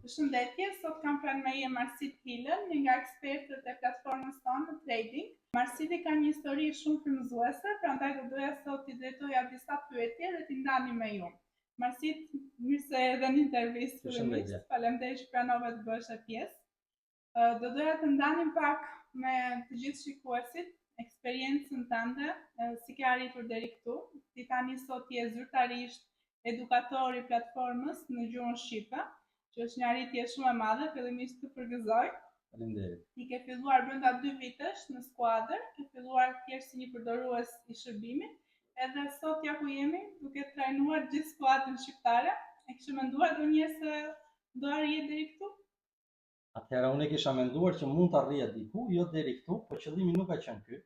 Përshëndetje, sot kam pranë meje Marsit Hilën, një nga ekspertët e platformës tonë në trading. Marsiti ka një histori shumë frymëzuese, prandaj do doja sot t'i drejtoja disa pyetje dhe t'i ndani me ju. Marsit, mirë se erdhe në intervistë fillimisht. Faleminderit që pranove të bësh pjesë. Do doja të ndanim pak me të gjithë shikuesit eksperiencën tënde, si ke arritur deri këtu. Ti tani sot je zyrtarisht edukator i platformës në gjuhën shqipe, që është një arritje shumë e madhe, fillimisht të përgëzoj. Faleminderit. Ti ke filluar brenda 2 vitesh në skuadër, ke filluar thjesht si një përdorues i shërbimit, edhe sot ja ku jemi, duke trajnuar gjithë skuadrën shqiptare. E kishe menduar ndonjëherë se do arrije deri këtu? Atëherë unë kisha menduar që mund të arrija diku, jo deri këtu, por qëllimi nuk ka qenë ky.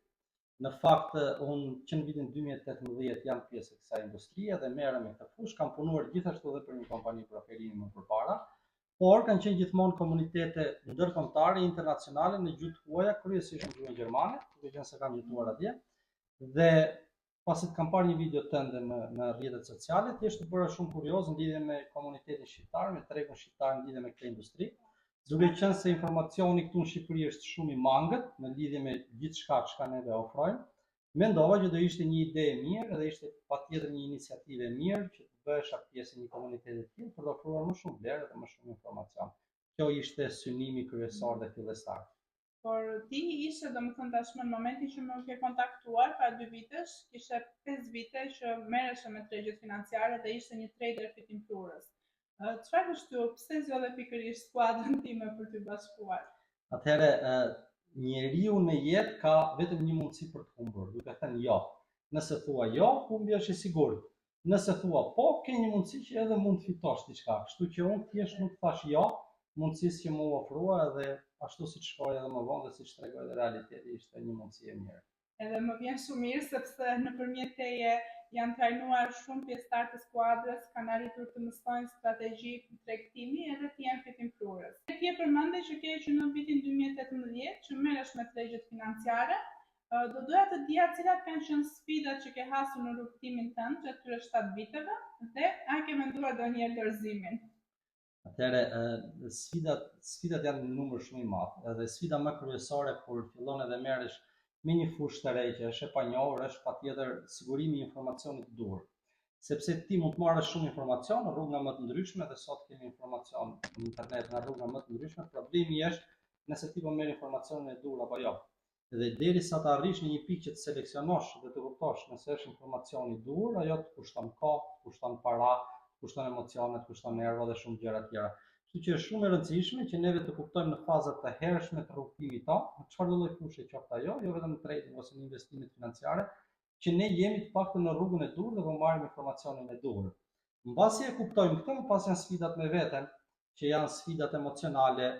Në fakt, unë që në vitin 2018 jam pjesë e kësaj industrie dhe merrem me këtë fushë, kam punuar gjithashtu edhe për një kompani për oferimin më përpara, por kanë qenë gjithmonë komunitete ndërkombëtare internacionale në gjuhë të huaja, kryesisht në gjuhën gjermane, duke qenë se kam jetuar atje. Dhe pasi të kam parë një video tënde në rrjetet sociale, thjesht u bëra shumë kurioz në lidhje me komunitetin shqiptar, me tregun shqiptar në lidhje me këtë industri. Duke qenë se informacioni këtu në Shqipëri është shumë i mangët në lidhje me gjithçka që neve ofrojmë, mendova që do ishte një ide e mirë dhe ishte patjetër një iniciativë e mirë që të bëhesha pjesë e një komuniteti të tillë për të ofruar më shumë vlerë dhe më shumë informacion. Kjo ishte synimi kryesor dhe fillestar. Por ti ishe, domethënë tashmë në momentin që më ke kontaktuar para 2 vitesh, kishe 5 vite që merreshe me tregjet financiare dhe ishe një trader fitimprurës. Çfarë është kjo? Pse zgjodhe pikërisht skuadrën time për t'y bashkuar? Atëherë, njeriu në jetë ka vetëm një mundësi për të humbur, duke thënë jo. Nëse thua jo, humbja është e sigurt. Nëse thua po, ke një mundësi që edhe mund të fitosh diçka. Kështu që unë thjesht nuk thash jo mundësisë që më ofrua dhe ashtu siç shkoi edhe më vonë dhe siç tregoi edhe realiteti ishte një mundësi e mirë. Edhe më vjen shumë mirë sepse nëpërmjet teje janë trajnuar shumë pjesëtar të skuadrës, kanë arritur të mësojnë strategji tregtimi edhe të jenë fitimprurës. Ti e përmende që në vitin 2018 që merresh me tregjet financiare, do doja të dija cilat kanë qenë sfidat që ke hasur në rrugtimin tënd gjatë këtyre 7 viteve dhe a ke menduar ndonjëherë dorëzimin? Atëherë, sfidat janë në numër shumë i madh, edhe sfida më kryesore kur fillon edhe merresh me një fushë të re që është e panjohur, është patjetër sigurimi i informacionit të duhur. Sepse ti mund të marrësh shumë informacion në rruga më të ndryshme dhe sot kemi informacion në internet në rruga më të ndryshme. Problemi është nëse ti po merr informacionin e duhur apo jo. Dhe derisa të arrish në një pikë që të seleksionosh dhe të kuptosh nëse është informacioni i duhur, ajo të kushton kohë, të kushton para, të kushton emocione, të kushton nerva dhe shumë gjëra tjera. Kështu që është shumë e rëndësishme që neve të kuptojmë në fazat të hershme të rrugtimit tonë, në çfarëdo lloj fushë qoftë ajo, jo vetëm në trading ose në investimet financiare, që ne jemi të paktën në rrugën e duhur dhe po marrim informacionin e duhur. Mbasi e kuptojmë këtë, më pas janë sfidat me veten, që janë sfidat emocionale,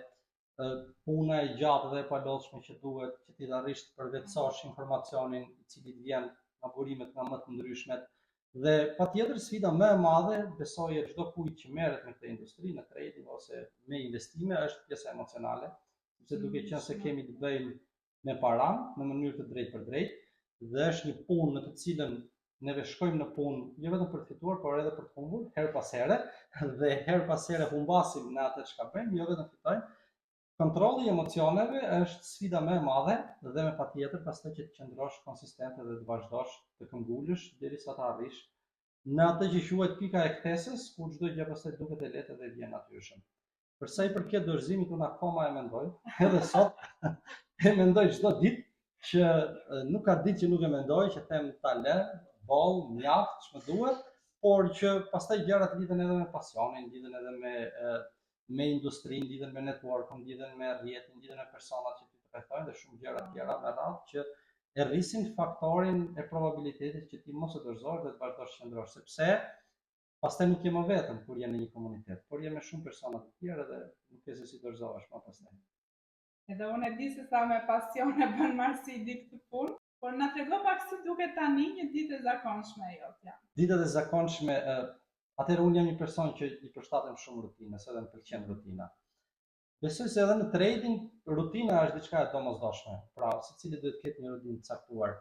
puna e gjatë dhe e palodhshme që duhet që ti arrish të përvetësosh informacionin i cili të vjen nga burimet nga më të ndryshmet. Dhe patjetër sfida më e madhe, besoj e çdo kujt që merret me këtë industri, në trading ose me investime, është pjesa emocionale, sepse duke qenë se kemi të bëjmë me paran në mënyrë të drejtë për drejtë, dhe është një punë në të cilën neve shkojmë në punë jo vetëm për të fituar, por edhe për të humbur her pas here, dhe her pas here humbasim në atë çka bëjmë, jo vetëm fitojmë. Kontrolli i emocioneve është sfida më e madhe dhe me patjetër pastaj që të qëndrosh konsistent dhe të vazhdosh të këmbgulësh derisa të arrish në atë që quhet pika e kthesës, ku çdo gjë pastaj duket e lehtë dhe vjen natyrshëm. Për sa i përket dorëzimit, unë akoma e mendoj, edhe sot e mendoj çdo ditë që nuk ka ditë që nuk e mendoj, që them ta lë, boll, mjaft, ç'më duhet, por që pastaj gjërat lidhen edhe me pasionin, lidhen edhe me industrinë, lidhen me networkun, lidhen me rrjetin, lidhen me personat që ti të rrethojnë dhe shumë gjëra tjera me radhë që e rrisin faktorin e probabilitetit që ti mos e dorëzosh dhe të vazhdosh të qëndrosh, sepse pastaj nuk je më vetëm kur je në një komunitet, por je me shumë persona të tjerë dhe nuk e se si dorëzohesh më pastaj. Edhe unë e di se sa me pasion e bën Marsi i ditë këtë punë, por na trego pak si duket tani një ditë e zakonshme jotja. Ditët e zakonshme, atëherë unë jam një person që i përshtatem shumë rutinës, edhe më pëlqen rutina. Besoj se edhe në trading rutina është diçka e domosdoshme. Pra, secili duhet të ketë një rutinë të caktuar.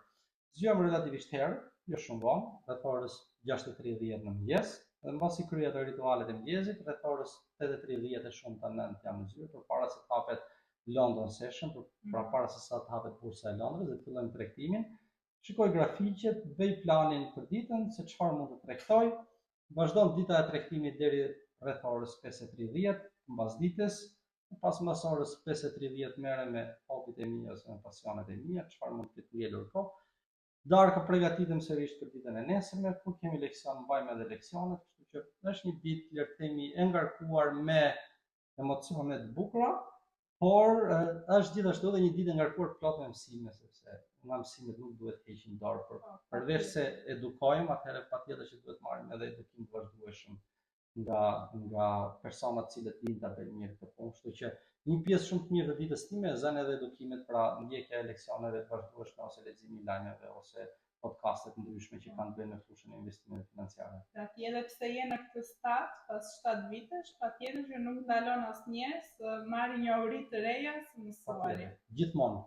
Zgjohem relativisht herë, jo shumë vonë, rreth orës 6:30 në mëngjes, Dhe mbasi kryet ritualet e mëngjesit, rreth orës 8:30 e shumta 9 jam në zyrë përpara se të hapet London Session, para se sa të hapet bursa e Londrës dhe të fillojmë tregtimin. Shikoj grafiqet, bëj planin për ditën se çfarë mund të tregtoj. Vazhdon dita e tregtimit deri rreth orës 5:30 mbasdites. Pas orës 5:30 merrem me hobit e mi ose me pasionet e mia, çfarë mund të ngjelur kohë. Darkë përgatitem sërish për ditën e nesërme, kur kemi leksion, mbajmë edhe leksionet, kështu që është një ditë, le të themi, e ngarkuar me emocione të bukura, por është gjithashtu edhe një ditë e ngarkuar plot me mësime, sepse nga mësimet nuk duhet heqin dorë, përveç se edukojmë, atëherë patjetër që duhet marrim edhe edukim të vazhdueshëm nga personat cilët dinë ta bëjnë mirë këtë punë, kështu që një pjesë shumë të mirë të ditës time zën edhe edukimet, pra ndjekja e leksioneve të vazhdueshme ose leximi i lajmeve ose podcastet ndryshme që kanë të bëjnë me fushën e investimeve financiare. Pra edhe pse je në këtë stad pas 7 vitesh, patjetër që nuk ndalon asnjëherë të marrë njohuri të reja si mësuari. Gjithmonë,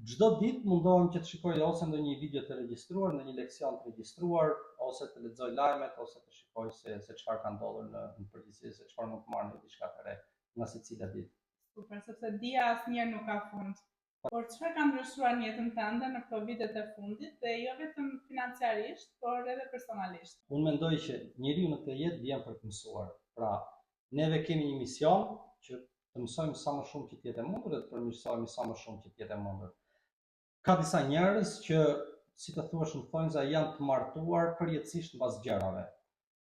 çdo ditë mundohem që të shikoj ose ndonjë video të regjistruar, ndonjë leksion të regjistruar, ose të lexoj lajmet, ose të shikoj se çfarë ka ndodhur në përgjithësi, se çfarë mund të marr në diçka të re nga secila ditë. Super, sepse dia asnjëherë nuk ka fund. Por çfarë ka ndryshuar në jetën tënde në këto vitet e fundit, dhe jo vetëm financiarisht, por edhe personalisht? Unë mendoj që njeriu në këtë jetë vjen për të mësuar. Pra, neve kemi një mision që të mësojmë sa më shumë që të jetë e mundur dhe të përmirësohemi sa më shumë që të jetë e mundur. Ka disa njerëz që, si të thuash në thonjza, janë të martuar përjetësisht mbas gjërave.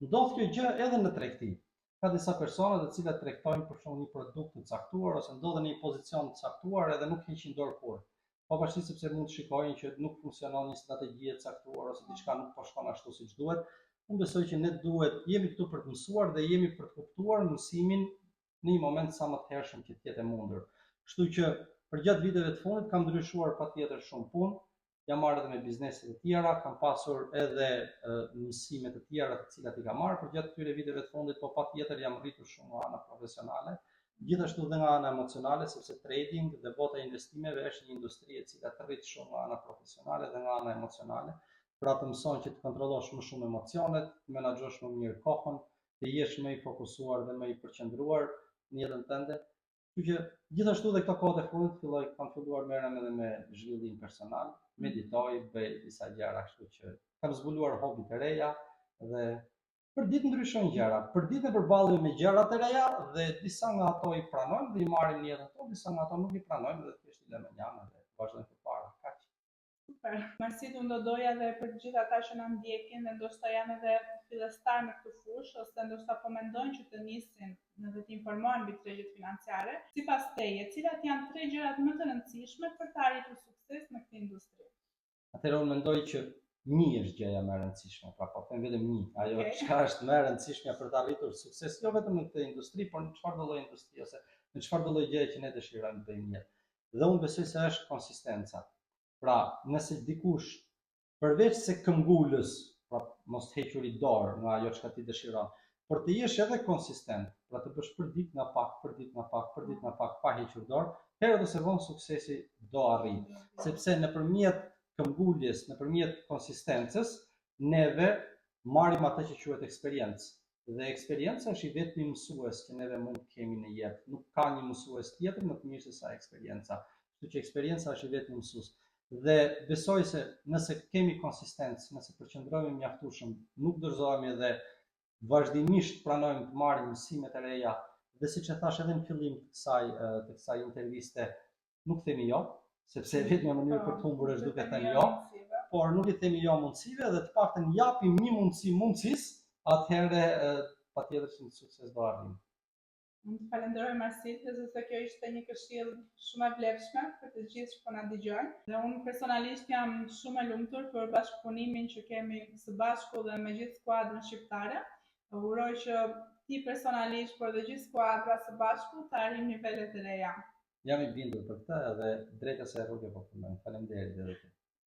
Ndodh kjo gjë edhe në tregti. Ka disa persona të cilët tregtojnë për shembull një produkt të caktuar ose ndodhen në një pozicion të caktuar edhe nuk heqin dorë kurrë. Pavarësisht sepse mund të shikojnë që nuk funksionon një strategji e caktuar ose diçka nuk po shkon ashtu siç duhet. Unë besoj që ne jemi këtu për të mësuar dhe jemi për të kuptuar mësimin në një moment sa më të hershëm që të jetë e mundur. Kështu që për gjatë viteve të fundit kam ndryshuar patjetër shumë punë, jam marrë edhe me bizneset e tjera, kam pasur edhe mësime të tjera të cilat i kam marrë për gjatë këtyre viteve të fundit, por patjetër jam rritur shumë nga ana profesionale, gjithashtu dhe nga ana emocionale, sepse trading dhe bota e investimeve është një industri e cila të rrit shumë nga ana profesionale dhe nga ana emocionale, pra të mëson që të kontrollosh më shumë emocionet, të menaxhosh më mirë kohën, të jesh më i fokusuar dhe më i përqendruar në jetën tënde. Kështu që gjithashtu dhe këto kohët e fundit kam filluar merrem edhe me zhvillim personal, meditoj, bëj disa gjëra, kështu që kam zbuluar hobi të reja dhe për ditë ndryshojnë gjëra. Për ditë përballemi me gjëra të reja dhe disa nga ato i pranojmë dhe i marrim në jetën tonë, disa nga ato nuk i pranojmë dhe thjesht i lëmë janë dhe vazhdojmë përpara. Kaq. Super. Marsit, unë do doja dhe për të gjithë ata që na ndjekin dhe ndoshta janë edhe fillestar në këtë fushë ose ndoshta po mendojnë që të nisin dhe të informohen mbi tregjet financiare, sipas teje, cilat janë 3 gjërat më të rëndësishme për të arritur sukses në këtë industri? Atëherë unë mendoj që një është gjëja më e rëndësishme, pra po them vetëm një. Ajo çka është më e rëndësishme për të arritur sukses, jo vetëm në këtë industri, por në çfarëdo lloj industrie ose në çfarëdo lloj gjëje që ne dëshirojmë të bëjmë jetë. Dhe unë besoj se është konsistenca. Pra, nëse dikush përveç se këmbgulës, pra mos hequri dorë nga ajo çka ti dëshiron, por të jesh edhe konsistent, pra të bësh për ditë nga pak, për ditë nga pak, për ditë nga pak, pa hequr dorë, herë ose vonë suksesi do arrit. Sepse nëpërmjet këmbguljes, nëpërmjet konsistencës, neve marrim atë që quhet eksperiencë. Dhe eksperienca është i vetmi mësues që neve mund të kemi në jetë. Nuk ka një mësues tjetër më të mirë se sa eksperienca. Kështu që eksperienca është i vetmi mësues. Dhe besoj se nëse kemi konsistencë, nëse përqendrohemi mjaftueshëm, nuk dorëzohemi dhe vazhdimisht pranojmë të marrim mësimet e reja, dhe siç e thash edhe në fillim të kësaj interviste, nuk themi jo, sepse vetëm mënyra për të humbur është duke thënë jo, por nuk i themi jo mundësive dhe të paktën japim një mundësi mundësisë, atëherë patjetër që sukses do arrijmë. Unë të falenderoj Marsit, sepse kjo ishte një këshill shumë e vlefshme për të gjithë që po na dëgjojnë. Dhe unë personalisht jam shumë e lumtur për bashkëpunimin që kemi së bashku dhe me gjithë skuadrën shqiptare. Uroj që ti personalisht, por dhe gjithë skuadra së bashku të arrijmë nivele të reja. Jam i bindur për këtë dhe drejtëse rrugë po punoj. Faleminderit edhe ti.